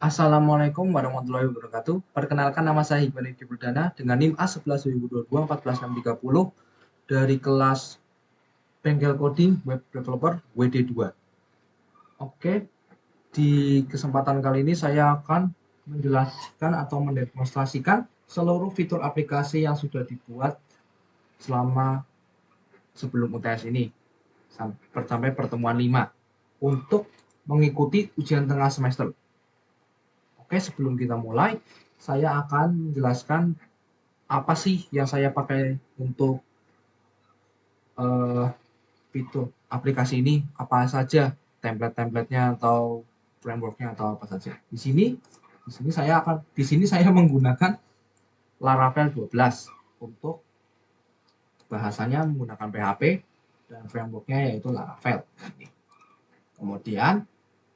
Assalamualaikum warahmatullahi wabarakatuh. Perkenalkan nama saya Iqbal Edi Perdana dengan NIM A11 2022 dari kelas Bengkel Coding Web Developer WD2. Oke, di kesempatan kali ini saya akan menjelaskan atau mendemonstrasikan seluruh fitur aplikasi yang sudah dibuat selama sebelum UTS ini sampai pertemuan 5 untuk mengikuti ujian tengah semester. Oke, sebelum kita mulai, saya akan menjelaskan apa sih yang saya pakai untuk uh, fitur aplikasi ini, apa saja template-templatenya atau frameworknya atau apa saja. Di sini saya menggunakan Laravel 12 untuk bahasanya menggunakan PHP dan frameworknya yaitu Laravel. Kemudian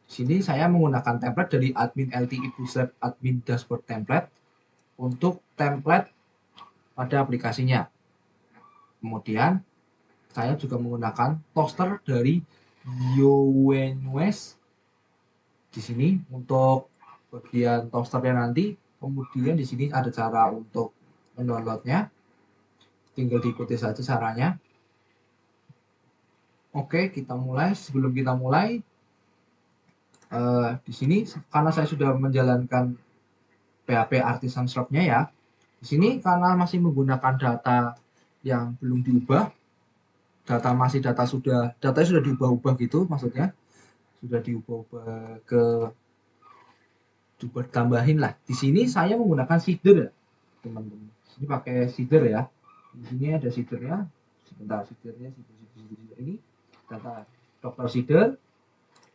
di sini saya menggunakan template dari admin LTE Bootstrap admin dashboard template untuk template pada aplikasinya. Kemudian saya juga menggunakan toaster dari Yowenwes di sini untuk bagian toasternya nanti. Kemudian di sini ada cara untuk mendownloadnya, tinggal diikuti saja caranya. Oke, kita mulai. Sebelum kita mulai, di sini karena saya sudah menjalankan PHP Artisan Shop-nya ya. Di sini karena masih menggunakan data yang belum diubah, datanya sudah diubah-ubah gitu, maksudnya sudah diubah-ubah ke dibuat tambahin lah. Di sini saya menggunakan seeder ya, teman-teman. Ini pakai seeder ya. Di sini ada seedernya. Sebentar, seedernya ini data dokter seeder,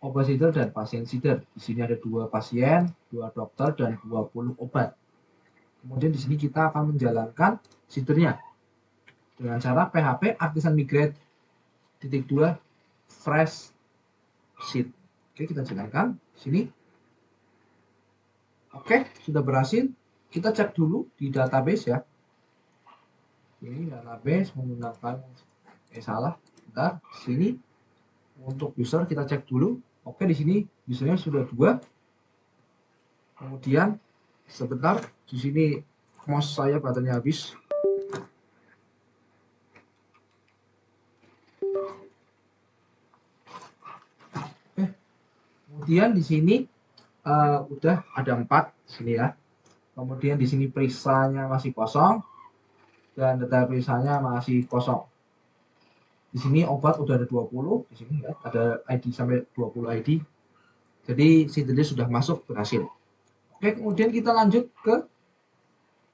obat seeder dan pasien seeder. Di sini ada 2 pasien, 2 dokter dan 20 obat. Kemudian di sini kita akan menjalankan seedernya dengan cara PHP Artisan Migrate .2 fresh sheet. Oke, kita jalankan sini. Oke, sudah berhasil. Kita cek dulu di database ya. Ini database menggunakan salah. Bentar, sini untuk user kita cek dulu. Oke, di sini usernya sudah 2. Kemudian sebentar, di sini mouse saya baterainya habis. Kemudian di sini udah ada 4 di sini ya. Kemudian di sini perisanya masih kosong dan data perisanya masih kosong. Di sini obat udah ada 20, di sini ya, ada ID sampai 20 ID. Jadi seedernya sudah masuk berhasil. Oke, kemudian kita lanjut ke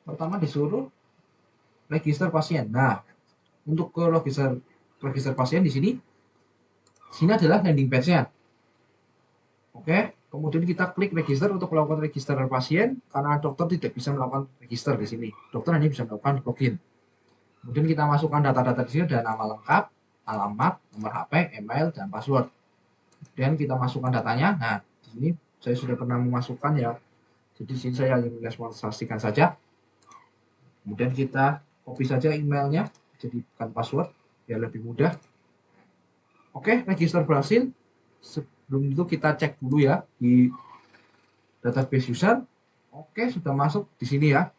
pertama disuruh register pasien. Nah, untuk ke register pasien di sini adalah landing page-nya. Oke, kemudian kita klik register untuk melakukan register pasien karena dokter tidak bisa melakukan register di sini. Dokter hanya bisa melakukan login. Kemudian kita masukkan data-data di sini ada nama lengkap, alamat, nomor HP, email, dan password. Kemudian kita masukkan datanya. Nah, di sini saya sudah pernah memasukkan ya. Jadi di sini saya hanya mendemonstrasikan saja. Kemudian kita copy saja emailnya, jadi bukan password, biar lebih mudah. Oke, register berhasil. Sebelum itu kita cek dulu ya di database user. Oke, sudah masuk di sini ya.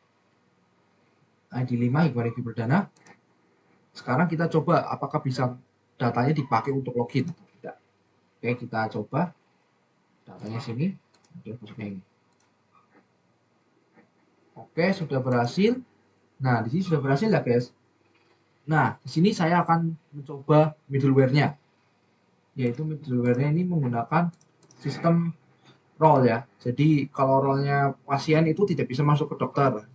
ID 5 Iqbal Edi Perdana. Sekarang kita coba apakah bisa datanya dipakai untuk login atau tidak. Oke, kita coba datanya sini. Oke, sudah berhasil. Nah, di sini sudah berhasil ya, guys. Nah, di sini saya akan mencoba middleware-nya. Yaitu middleware-nya ini menggunakan sistem role ya. Jadi kalau role-nya pasien itu tidak bisa masuk ke dokter.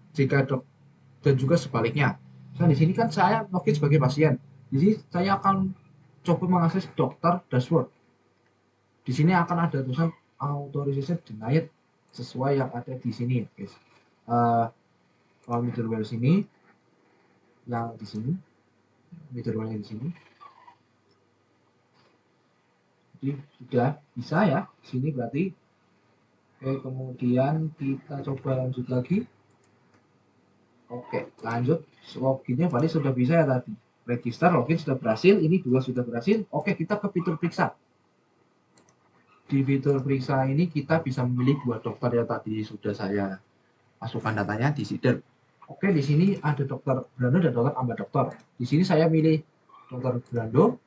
Dan juga sebaliknya. Nah, di sini kan saya login sebagai pasien. Di sini saya akan coba mengakses dokter dashboard. Di sini akan ada tulisan authorization denied sesuai yang ada di sini, guys. Kalau middleware sini, yang di sini, middleware di sini. Jadi sudah bisa ya. Di sini berarti. Oke, kemudian kita coba lanjut lagi. Oke, lanjut. Loginnya berarti sudah bisa ya tadi. Register, login sudah berhasil. Ini 2 sudah berhasil. Oke, kita ke fitur periksa. di fitur periksa ini kita bisa memilih 2 dokter yang tadi sudah saya masukkan datanya di Sider. Oke, di sini ada dokter Brando dan dokter Amba Dokter. Di sini saya pilih dokter Brando.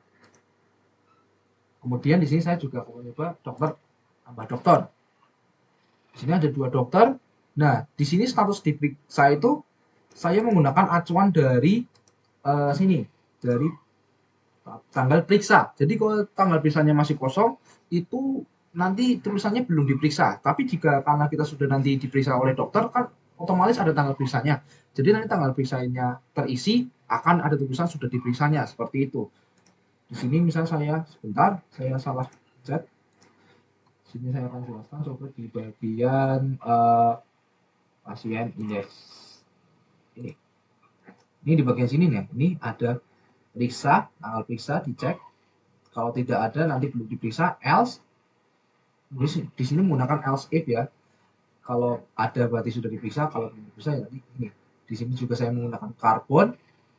Kemudian di sini saya juga mencoba dokter Amba Dokter. Di sini ada 2 dokter. Nah, di sini status diperiksa itu saya menggunakan acuan dari sini, dari tanggal periksa. Jadi kalau tanggal periksanya masih kosong, itu nanti tulisannya belum diperiksa. Tapi jika karena kita sudah nanti diperiksa oleh dokter, kan otomatis ada tanggal periksanya. Jadi nanti tanggal periksanya terisi, akan ada tulisan sudah diperiksanya, seperti itu. Di sini misal saya, sebentar, saya salah chat. Sini saya akan jelaskan coba di bagian pasien indeks. Ini di bagian sini nih, ini ada periksa, tanggal periksa dicek. Kalau tidak ada nanti belum diperiksa, else. Di sini menggunakan else if ya. Kalau ada berarti sudah diperiksa, kalau belum diperiksa ya nanti ini. Di sini juga saya menggunakan karbon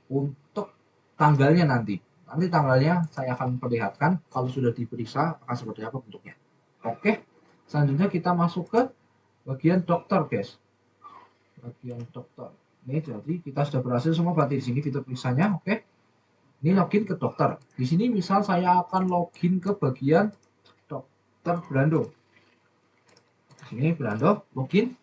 untuk tanggalnya nanti. Nanti tanggalnya saya akan perlihatkan kalau sudah diperiksa akan seperti apa bentuknya. Oke, selanjutnya kita masuk ke bagian dokter, guys. Bagian dokter. Ini jadi kita sudah berhasil semua berarti di sini fitur periksanya, oke. Ini login ke dokter. Di sini misal saya akan login ke bagian dokter Brando. Di sini Brando, login.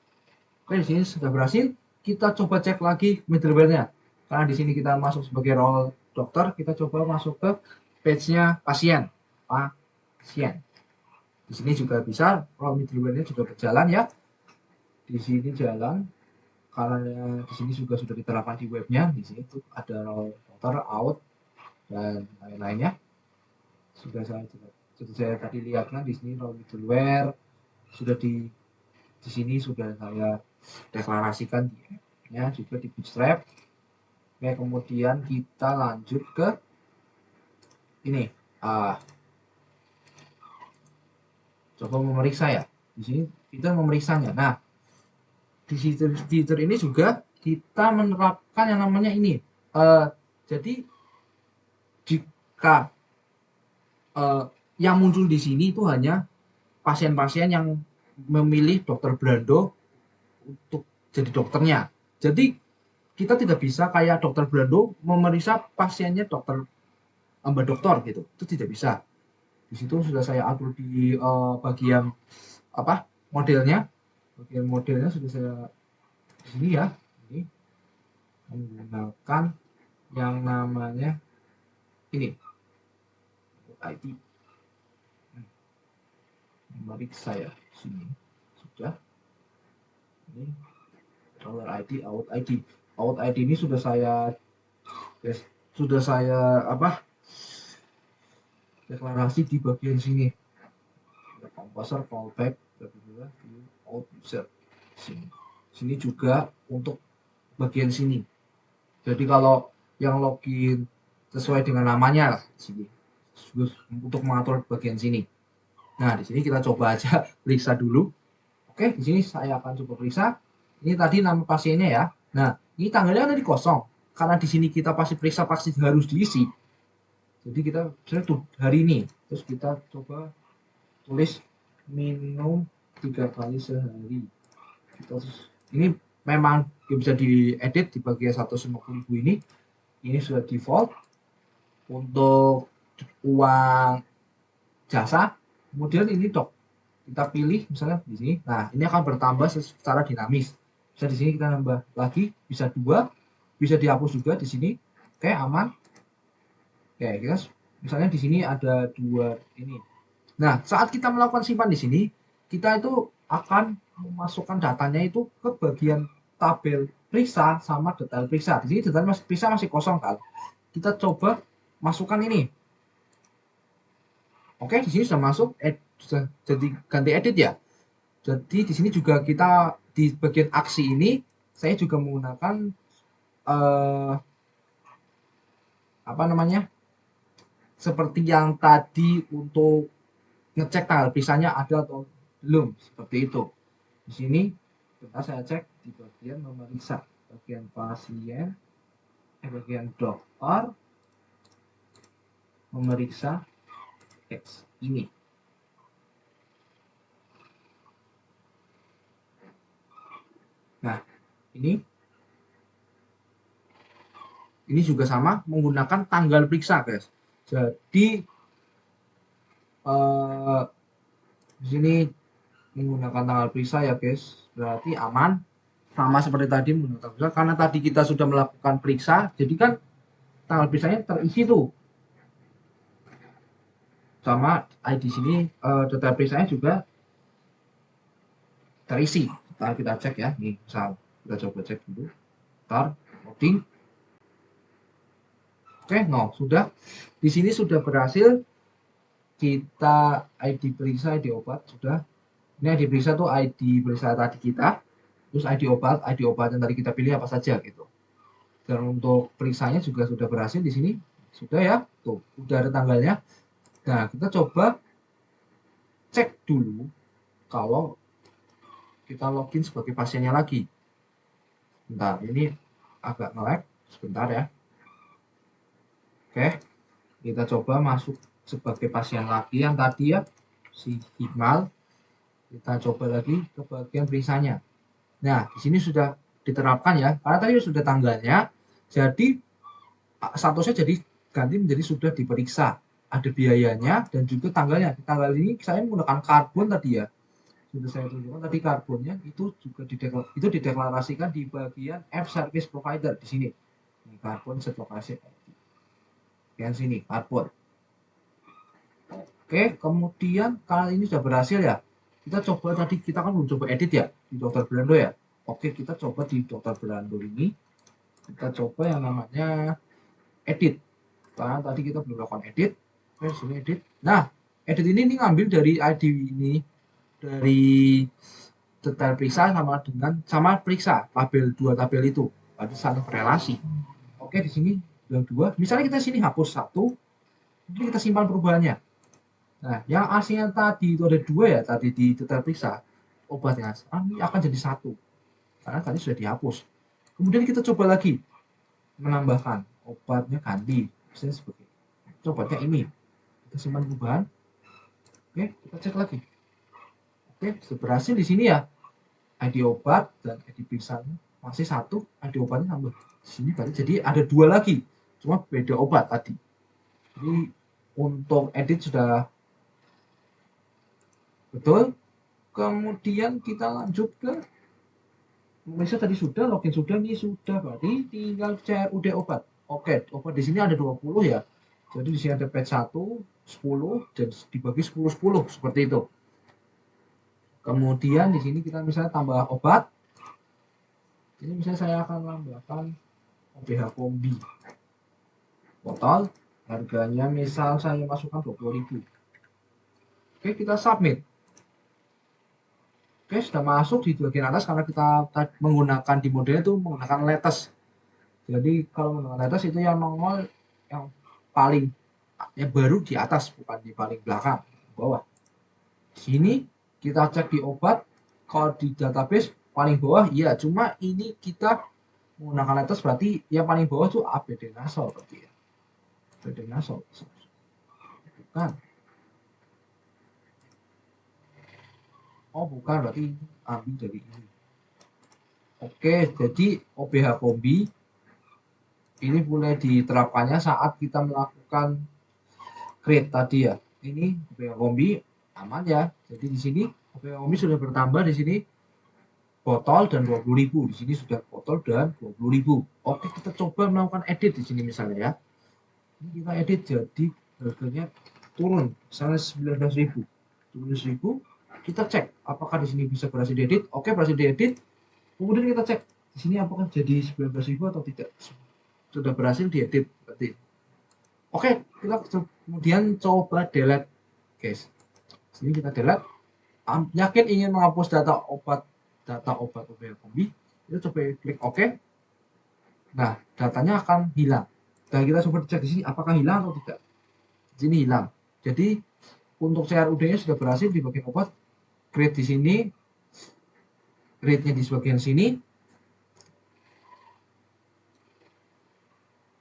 Oke, di sini sudah berhasil. Kita coba cek lagi middleware-nya. Karena di sini kita masuk sebagai role dokter, kita coba masuk ke page-nya pasien. Pasien. Di sini juga bisa role middleware-nya juga berjalan ya. Di sini jalan. Karena di sini juga sudah diterapkan di webnya. Di sini tuh ada role dokter, out, dan lain-lainnya. Sudah saya tadi lihatkan di sini role middleware sudah di sini sudah saya deklarasikan ya juga di Bootstrap. Oke, kemudian kita lanjut ke ini coba memeriksa ya. Di sini kita memeriksanya. Nah, di fitur ini juga kita menerapkan yang namanya ini. Jadi jika yang muncul di sini itu hanya pasien-pasien yang memilih dokter Brando untuk jadi dokternya. Jadi kita tidak bisa kayak dokter Brando memeriksa pasiennya dokter Amba Dokter gitu. Itu tidak bisa. Di situ sudah saya atur di bagian apa modelnya. Bagian modelnya sudah saya di sini ya. Ini menggunakan yang namanya ini ID. Memeriksa ya sini sudah. Ini caller ID, out ID. Out ID ini sudah saya deklarasi di bagian sini. Komposer, fallback, out user. Sini juga untuk bagian sini. Jadi kalau yang login sesuai dengan namanya sini untuk mengatur bagian sini. Nah, di sini kita coba aja periksa dulu. Oke, di sini saya akan coba periksa. Ini tadi nama pasiennya ya. Nah, ini tanggalnya tadi kosong. Karena di sini kita pasti periksa pasti harus diisi. Jadi kita misalnya hari ini, terus kita coba tulis minum 3 kali sehari. Ini memang bisa diedit di bagian 150.000 ini. Ini sudah default untuk uang jasa. Kemudian ini dok, kita pilih misalnya di sini. Nah, ini akan bertambah secara dinamis. Bisa di sini kita nambah lagi, bisa 2, bisa dihapus juga di sini. Oke, aman. Oke, kita misalnya di sini ada 2 ini. Nah, saat kita melakukan simpan di sini, kita itu akan memasukkan datanya itu ke bagian tabel periksa sama detail periksa. Di sini detail periksa masih kosong kan. Kita coba masukkan ini. Oke, di sini sudah masuk, sudah jadi ganti edit ya. Jadi di sini juga kita di bagian aksi ini saya juga menggunakan apa namanya? Seperti yang tadi untuk ngecek tanggal periksanya ada atau belum, seperti itu. Di sini kita saya cek di bagian memeriksa, bagian pasien, bagian dokter, memeriksa X ini. Ini juga sama menggunakan tanggal periksa, guys. Jadi di sini menggunakan tanggal periksa ya, guys. Berarti aman. Sama seperti tadi menggunakan periksa, karena tadi kita sudah melakukan periksa, jadi kan tanggal periksanya terisi tuh. Sama ID sini data periksanya juga terisi. Ntar kita cek ya, nih misal kita coba cek dulu. Ntar loading. Oke, no, sudah. Di sini sudah berhasil kita ID periksa, ID obat sudah. Ini ID periksa tuh ID periksa tadi kita, terus ID obat yang tadi kita pilih apa saja gitu. Dan untuk periksanya juga sudah berhasil di sini, sudah ya, tuh udah ada tanggalnya. Nah, kita coba cek dulu kalau kita login sebagai pasiennya lagi. Bentar, ini agak nge-lag, sebentar ya. Oke, kita coba masuk sebagai pasien lagi yang tadi ya, si Hikmal. Kita coba lagi ke bagian periksanya. Nah, di sini sudah diterapkan ya, karena tadi sudah tanggalnya, jadi statusnya jadi ganti menjadi sudah diperiksa. Ada biayanya dan juga tanggalnya. Di tanggal ini saya menggunakan karbon tadi ya. Sudah saya tunjukkan tadi karbonnya itu juga dideklarasikan di bagian App Service Provider di sini. Ini karbon setlokasi. Yang sini karbon. Oke, kemudian kali ini sudah berhasil ya. Kita coba tadi, kita kan belum coba edit ya di Dr. Belando ya. Oke, kita coba di Dr. Belando ini. Kita coba yang namanya edit. Karena tadi kita belum lakukan edit. Oke, sini edit. Nah, edit ini ngambil dari ID ini, dari detail periksa sama periksa tabel 2 tabel itu. Berarti saling berelasi. Oke, di sini yang 2. Misalnya kita sini hapus 1, mungkin kita simpan perubahannya. Nah, yang aslinya tadi itu ada 2 ya, tadi di detail periksa. Obatnya ini akan jadi 1. Karena tadi sudah dihapus. Kemudian kita coba lagi menambahkan obatnya ganti. Misalnya seperti obatnya ini. Kita simpan perubahan. Oke, kita cek lagi. Oke, sudah berhasil di sini ya. ID obat dan ID periksanya masih 1, ID obatnya tambah. Di sini berarti jadi ada 2 lagi. Cuma beda obat tadi. Jadi untuk edit sudah betul. Kemudian kita lanjut ke Indonesia tadi sudah, login sudah, ini sudah, berarti tinggal CRUD obat. Oke, obat di sini ada 20 ya. Jadi di sini ada batch 1, 10, dan dibagi 10-10, seperti itu. Kemudian di sini kita misalnya tambah obat. Ini misalnya saya akan tambahkan OBH Kombi. Botol, harganya misal saya masukkan 20.000. Oke, kita submit. Oke, sudah masuk di bagian atas karena kita menggunakan di model itu menggunakan latest. Jadi kalau menggunakan latest itu yang nongol yang paling yang baru di atas, bukan di paling belakang, bawah. Di sini kita cek di obat, kalau di database paling bawah, iya. Cuma ini kita menggunakan latest berarti yang paling bawah itu ABD Nasol berarti ya. ABD Nasol. Bukan. Oh bukan, berarti ambil dari ini. Oke, jadi OBH Kombi ini mulai diterapkannya saat kita melakukan create tadi ya. Ini OBH Kombi aman ya. Jadi di sini OBH Kombi sudah bertambah di sini botol dan 20.000. Di sini sudah botol dan 20.000. Oke, kita coba melakukan edit di sini misalnya ya. Ini kita edit jadi harganya turun, misalnya 19.000. 19.000. Kita cek apakah di sini bisa berhasil diedit. Oke, berhasil diedit. Kemudian kita cek di sini apakah jadi 19.000 atau tidak. Sudah berhasil diedit berarti. Oke, kita kemudian coba delete, guys. Sini kita delete. Yakin ingin menghapus data obat OBH Kombi, kita coba klik OK. Nah, datanya akan hilang. Dan kita coba cek di sini apakah hilang atau tidak. Di sini hilang. Jadi untuk CRUD-nya sudah berhasil di bagian obat. Create di sini, rate-nya di bagian sini.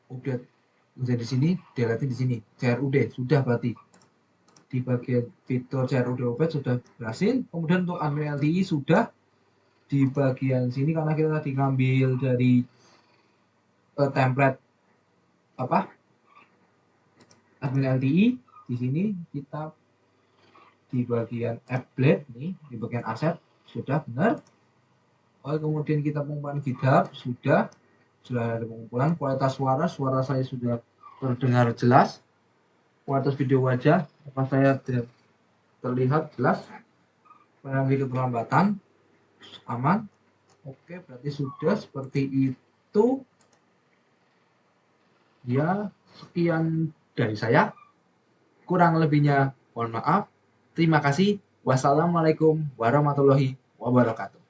Udah di sini, delete di sini. CRUD sudah berarti di bagian fitur CRUD obat sudah berhasil. Kemudian untuk unreal LTI sudah. di bagian sini karena kita tadi ngambil dari template apa admin LTI, di sini kita di bagian app blade nih, di bagian aset sudah benar. Kemudian kita pengumpulan GitHub sudah ada pengumpulan. Kualitas suara saya sudah terdengar jelas. Kualitas video wajah saya terlihat jelas. Mengalami keterlambatan aman. Oke, berarti sudah seperti itu. Ya, sekian dari saya. Kurang lebihnya mohon maaf. Terima kasih. Wassalamualaikum warahmatullahi wabarakatuh.